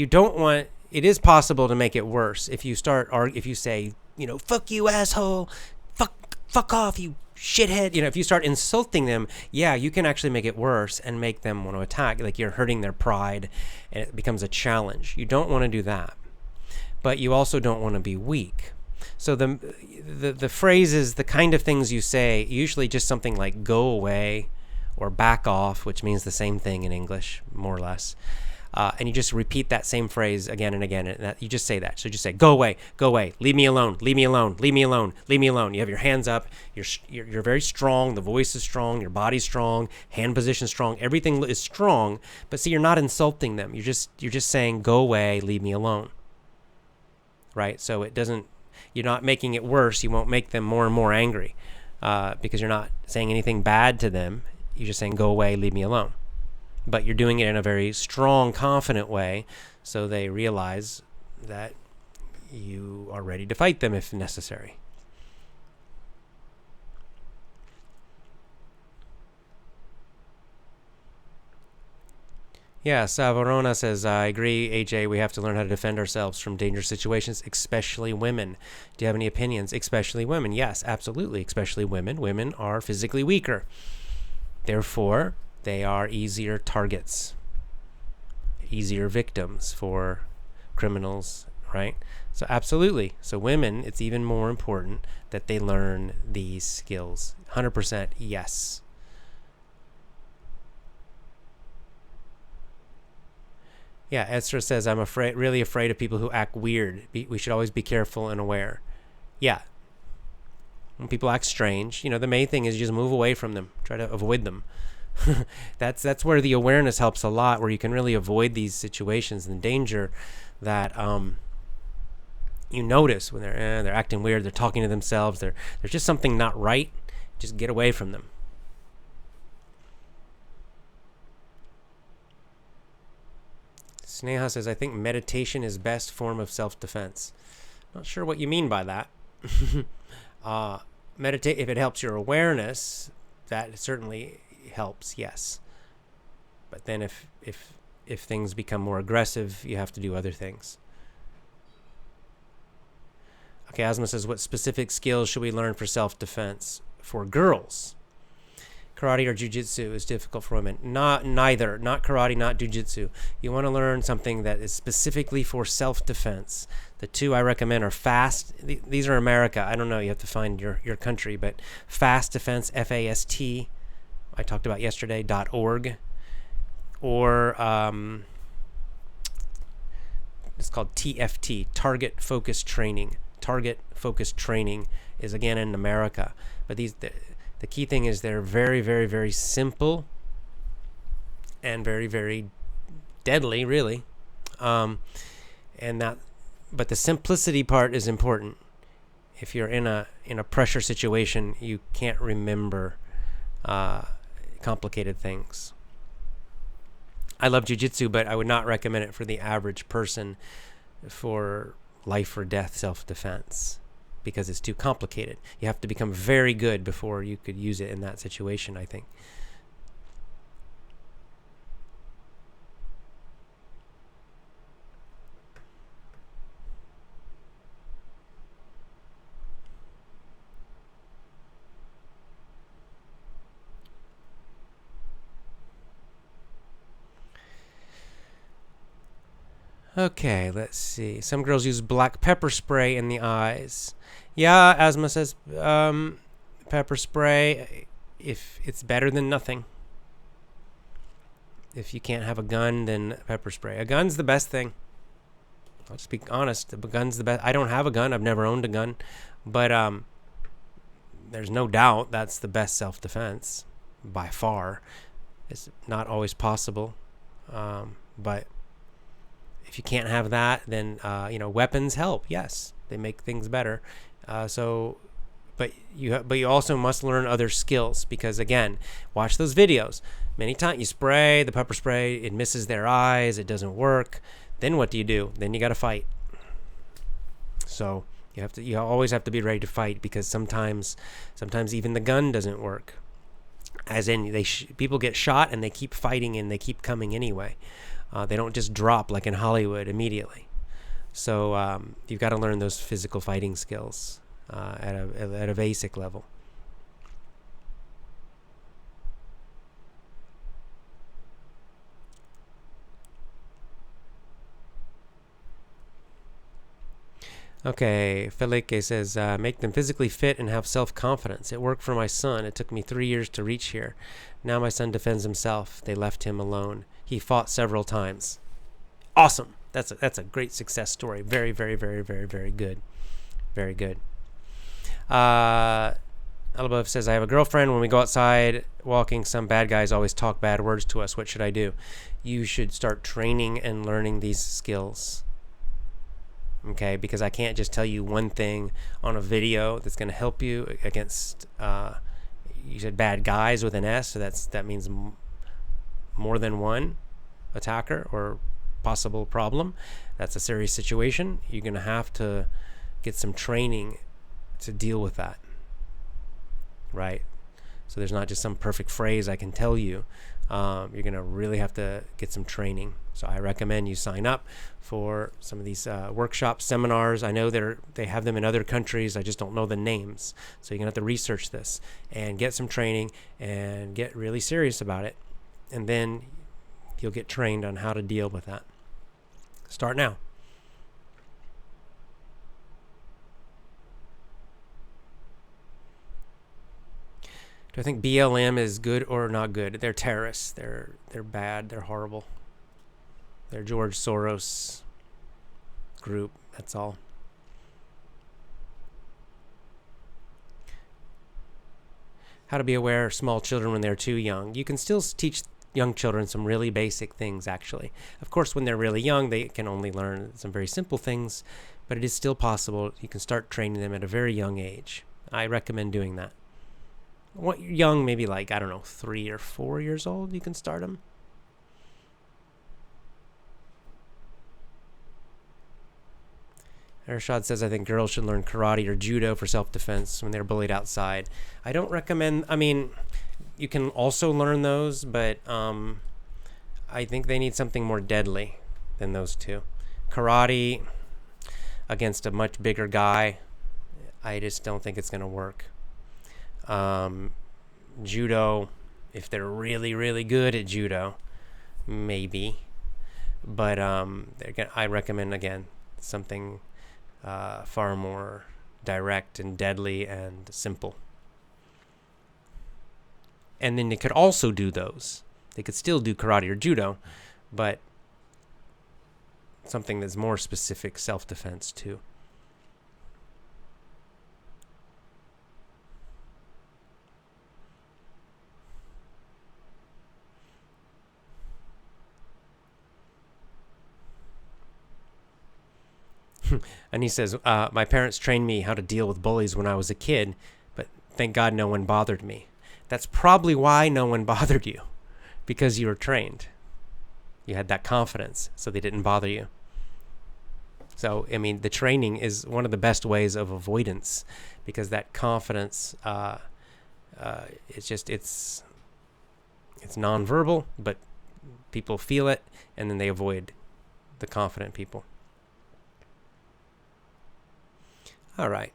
don't want, it is possible to make it worse if you if you say, fuck you, asshole, fuck off, you shithead. If you start insulting them, you can actually make it worse and make them want to attack. Like you're hurting their pride and it becomes a challenge. You don't want to do that. But you also don't want to be weak. So the phrases, the kind of things you say, usually just something like go away or back off, which means the same thing in English, more or less. And you just repeat that same phrase again and again. And you just say that. So you just say, go away, leave me alone, leave me alone, leave me alone, leave me alone. You have your hands up. You're very strong. The voice is strong. Your body's strong. Hand position is strong. Everything is strong. But see, you're not insulting them. You're just saying, go away, leave me alone. Right? So you're not making it worse. You won't make them more and more angry because you're not saying anything bad to them. You're just saying, go away, leave me alone. But you're doing it in a very strong, confident way, so they realize that you are ready to fight them if necessary. Yeah, Savarona says, I agree, AJ, we have to learn how to defend ourselves from dangerous situations, especially women. Do you have any opinions? Especially women. Yes, absolutely, especially women. Women are physically weaker. Therefore, they are easier targets, easier victims for criminals, right? So absolutely. So women, it's even more important that they learn these skills. 100% yes. Yeah, Esther says, I'm really afraid of people who act weird. We should always be careful and aware. Yeah. When people act strange, the main thing is you just move away from them. Try to avoid them. That's where the awareness helps a lot, where you can really avoid these situations and danger that you notice when they're acting weird, they're talking to themselves, there's just something not right. Just get away from them. Sneha says, I think meditation is best form of self-defense. Not sure what you mean by that. Meditate, if it helps your awareness, that certainly helps, yes. But then if things become more aggressive, you have to do other things. Okay, Asma says, what specific skills should we learn for self-defense? For girls, karate or jiu-jitsu is difficult for women. Neither. Not karate, not jiu-jitsu. You want to learn something that is specifically for self-defense. The two I recommend are FAST. These are America. I don't know. You have to find your country. But FAST Defense, FAST, I talked about yesterday, .org. Or it's called TFT, Target Focused Training. Target Focused Training is, again, in America. But the key thing is they're very, very, very simple and very, very deadly, really. But the simplicity part is important. If you're in a pressure situation, you can't remember complicated things. I love jiu-jitsu, but I would not recommend it for the average person for life or death self-defense because it's too complicated. You have to become very good before you could use it in that situation, I think. Okay, let's see. Some girls use black pepper spray in the eyes. Yeah, Asma says pepper spray, if it's better than nothing. If you can't have a gun, then pepper spray. A gun's the best thing. I'll just be honest. A gun's the best. I don't have a gun. I've never owned a gun. But there's no doubt that's the best self-defense by far. It's not always possible. But if you can't have that, then weapons help. Yes, they make things better. But you also must learn other skills because, again, watch those videos. Many times you spray the pepper spray, it misses their eyes, it doesn't work. Then what do? Then you got to fight. So you always have to be ready to fight because sometimes even the gun doesn't work. As in, people get shot and they keep fighting and they keep coming anyway. They don't just drop like in Hollywood immediately. So you've got to learn those physical fighting skills at a basic level. Okay, Felique says, make them physically fit and have self-confidence. It worked for my son. It took me 3 years to reach here. Now my son defends himself. They left him alone. He fought several times. Awesome. That's a great success story. Very, very, very, very, very good. Very good. Elabov says, I have a girlfriend. When we go outside walking, some bad guys always talk bad words to us. What should I do? You should start training and learning these skills. Okay, because I can't just tell you one thing on a video that's going to help you against, you said bad guys with an S, so that means more than one attacker or possible problem. That's a serious situation. You're going to have to get some training to deal with that, right? So there's not just some perfect phrase I can tell you. You're going to really have to get some training. So I recommend you sign up for some of these workshops, seminars. I know they have them in other countries. I just don't know the names. So you're going to have to research this and get some training and get really serious about it. And then you'll get trained on how to deal with that. Start now. Do I think BLM is good or not good? They're terrorists. They're bad. They're horrible. They're George Soros group. That's all. How to be aware of small children when they're too young. You can still teach young children some really basic things, actually. Of course, when they're really young, they can only learn some very simple things, but it is still possible. You can start training them at a very young age. I recommend doing that. Young, maybe like, 3 or 4 years old, you can start them. Ershad says, I think girls should learn karate or judo for self-defense when they're bullied outside. I don't recommend, I mean, you can also learn those, but I think they need something more deadly than those two. Karate against a much bigger guy, I just don't think it's going to work. Judo, if they're really, really good at judo, maybe. But I recommend, again, something far more direct and deadly and simple. And then they could also do those. They could still do karate or judo, but something that's more specific self-defense too. And he says, my parents trained me how to deal with bullies when I was a kid, but thank God no one bothered me. That's probably why no one bothered you, because you were trained. You had that confidence, so they didn't bother you. So, I mean, the training is one of the best ways of avoidance, because that confidence, it's nonverbal, but people feel it, and then they avoid the confident people. All right.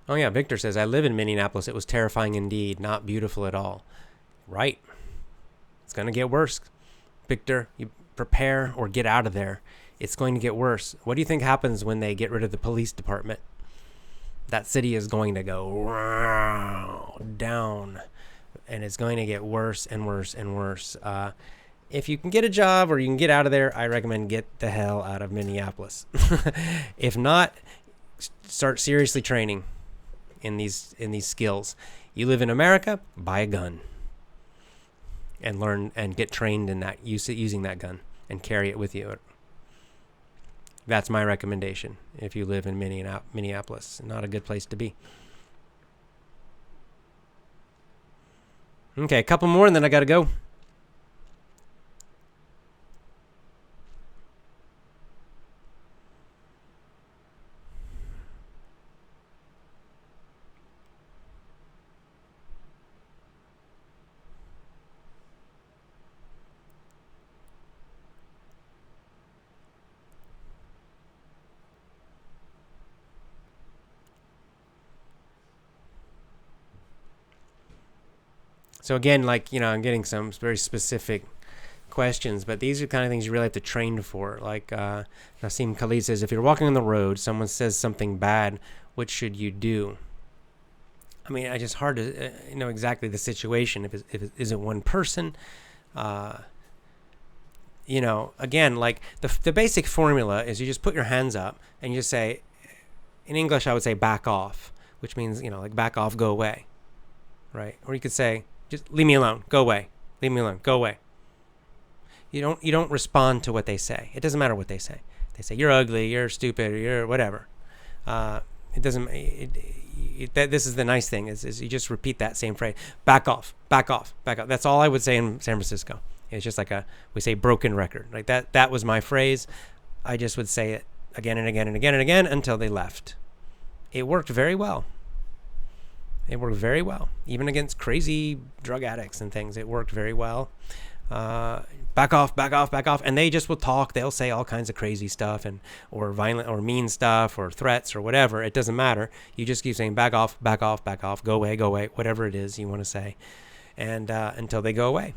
Oh yeah, Victor says, I live in Minneapolis. It was terrifying indeed, not beautiful at all. Right. It's going to get worse. Victor, you prepare or get out of there. It's going to get worse. What do you think happens when they get rid of the police department? That city is going to go down, and it's going to get worse and worse and worse. If you can get a job or you can get out of there, I recommend get the hell out of Minneapolis. If not, start seriously training in these skills. You live in America, buy a gun and learn and get trained in that, using that gun, and carry it with you. That's my recommendation if you live in Minneapolis. Not a good place to be. Okay, a couple more and then I got to go. So again, like, I'm getting some very specific questions, but these are the kind of things you really have to train for. Like Nasim Khalid says, if you're walking on the road, someone says something bad, what should you do? I mean, it's just hard to know exactly the situation. If it isn't one person, again, like the basic formula is you just put your hands up and you just say, in English, I would say back off, which means, like back off, go away, right? Or you could say, just leave me alone, go away, leave me alone, go away. You don't respond to what they say. It doesn't matter what they say. They say you're ugly, you're stupid, or you're whatever. It doesn't. This is the nice thing is you just repeat that same phrase. Back off, back off, back off. That's all I would say in San Francisco. It's just like we say broken record. Like that. That was my phrase. I just would say it again and again and again and again until they left. It worked very well. It worked very well, even against crazy drug addicts and things. It worked very well. Back off, back off, back off, and they just will talk. They'll say all kinds of crazy stuff or violent or mean stuff or threats or whatever. It doesn't matter. You just keep saying back off, back off, back off, go away, whatever it is you want to say, and until they go away.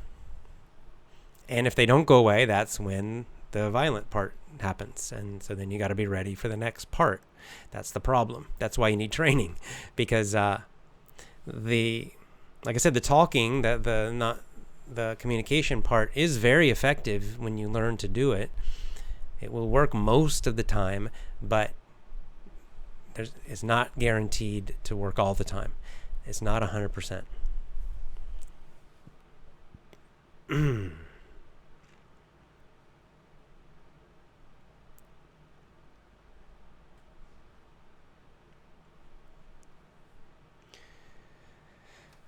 And if they don't go away, that's when the violent part happens, and so then you got to be ready for the next part. That's the problem. That's why you need training, because like I said, the talking, the communication part is very effective when you learn to do it. It will work most of the time, but it's not guaranteed to work all the time. It's not 100%.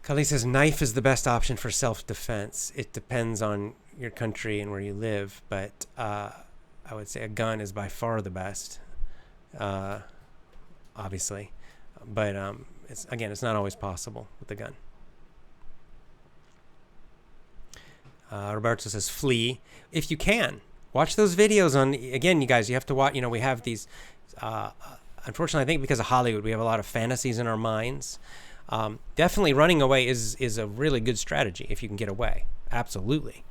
Kali says knife is the best option for self-defense. It depends on your country and where you live, but I would say a gun is by far the best, obviously. But it's not always possible with the gun. Roberto says flee if you can. Watch those videos on. Again, you guys, you have to watch. We have these. Unfortunately, I think because of Hollywood, we have a lot of fantasies in our minds. Definitely running away is a really good strategy if you can get away. Absolutely.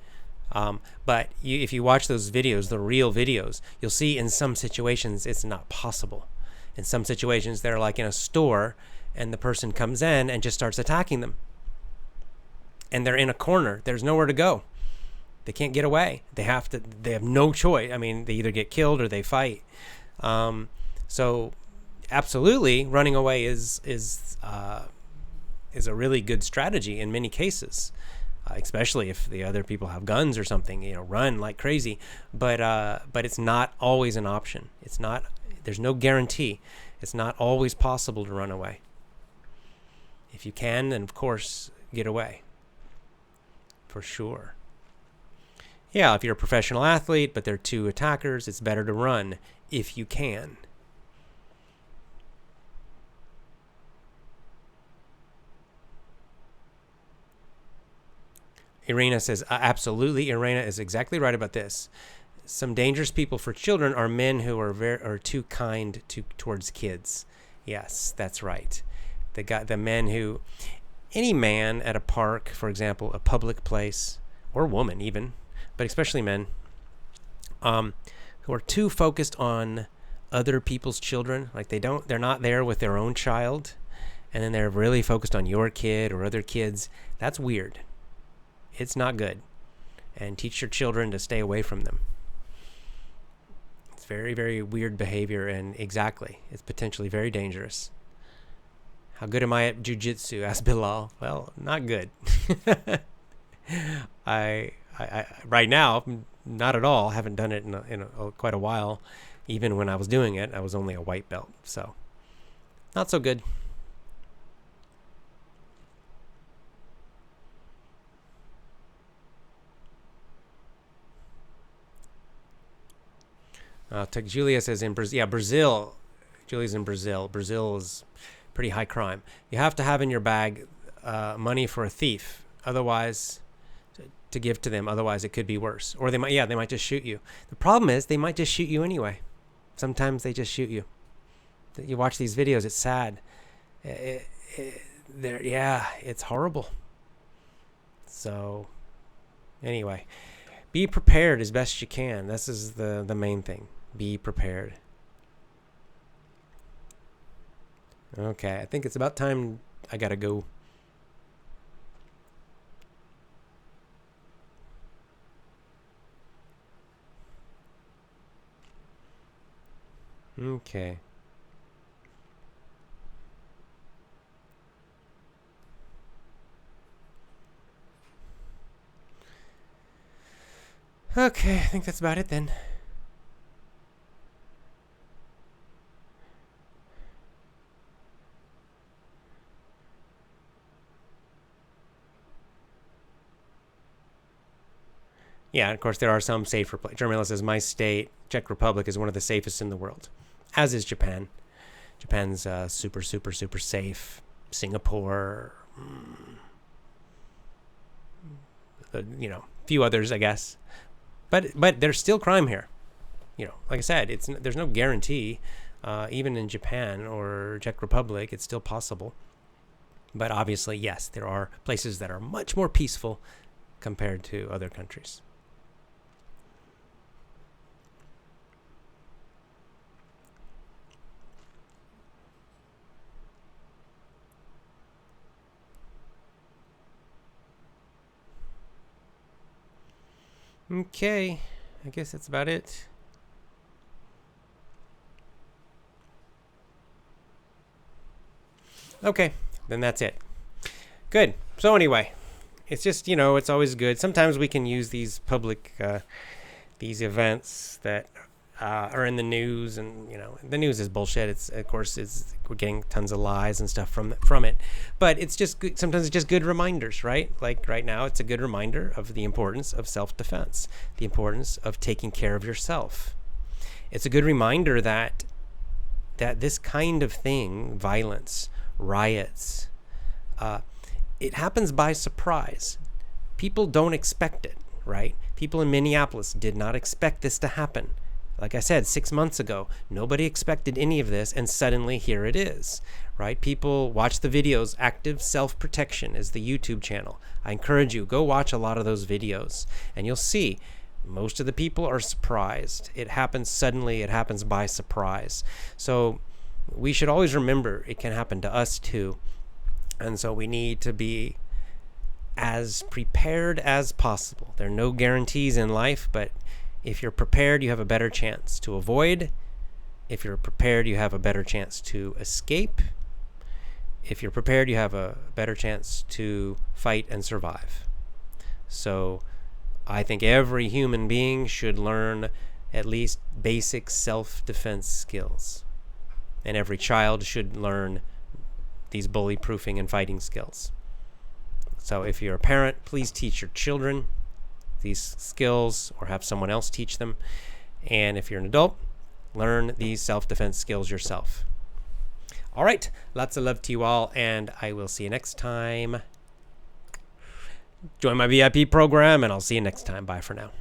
But if you watch those videos, the real videos, you'll see in some situations it's not possible. In some situations, they're like in a store and the person comes in and just starts attacking them. And they're in a corner. There's nowhere to go. They can't get away. They have no choice. I mean, they either get killed or they fight. So absolutely running away is a really good strategy in many cases, especially if the other people have guns or something. Run like crazy, but it's not always an option. There's no guarantee. It's not always possible to run away. If you can, then of course get away, for sure. Yeah, if you're a professional athlete but there are two attackers, it's better to run if you can. Irina says, absolutely. Irina is exactly right about this. Some dangerous people for children are men who are too kind towards kids. Yes, that's right. The men who, any man at a park, for example, a public place, or woman even, but especially men, who are too focused on other people's children, like they're not there with their own child, and then they're really focused on your kid or other kids. That's weird. It's not good. And teach your children to stay away from them. It's very, very weird behavior, and it's potentially very dangerous. How good am I at jiu-jitsu? Asked Bilal. Well, not good. I right now, not at all. Haven't done it in quite a while. Even when I was doing it, I was only a white belt. So, not so good. Julia says in Brazil. Yeah, Brazil. Julia's in Brazil. Brazil is pretty high crime. You have to have in your bag money for a thief, otherwise, to give to them. Otherwise, it could be worse. Or they might just shoot you. The problem is they might just shoot you anyway. Sometimes they just shoot you. You watch these videos. It's sad. It's horrible. So, anyway, be prepared as best you can. This is the main thing. Be prepared. Okay, I think it's about time I gotta go. Okay. Okay, I think that's about it then. Yeah, of course, there are some safer places. Jermila says, my state, Czech Republic, is one of the safest in the world, as is Japan. Japan's super, super, super safe. Singapore, few others, I guess. But there's still crime here. Like I said, there's no guarantee. Even in Japan or Czech Republic, it's still possible. But obviously, yes, there are places that are much more peaceful compared to other countries. Okay, I guess that's about it. Okay, then that's it. Good. So anyway, it's just, it's always good. Sometimes we can use these public, these events that are in the news, and the news is bullshit. We're getting tons of lies and stuff from it, but it's just good. Sometimes it's just good reminders, right? Like right now, it's a good reminder of the importance of self-defense, the importance of taking care of yourself. It's a good reminder that this kind of thing, violence, riots, it happens by surprise. People don't expect it, right? People in Minneapolis did not expect this to happen. Like I said, 6 months ago, nobody expected any of this, and suddenly here it is, right? People watch the videos. Active Self-Protection is the YouTube channel. I encourage you, go watch a lot of those videos, and you'll see most of the people are surprised. It happens suddenly. It happens by surprise. So we should always remember it can happen to us too. And so we need to be as prepared as possible. There are no guarantees in life, but if you're prepared, you have a better chance to avoid. If you're prepared, you have a better chance to escape. If you're prepared, you have a better chance to fight and survive. So I think every human being should learn at least basic self-defense skills. And every child should learn these bully-proofing and fighting skills. So if you're a parent, please teach your children these skills or have someone else teach them. And if you're an adult, learn these self-defense skills yourself. All right, lots of love to you all, and I will see you next time. Join my VIP program, and I'll see you next time. Bye for now.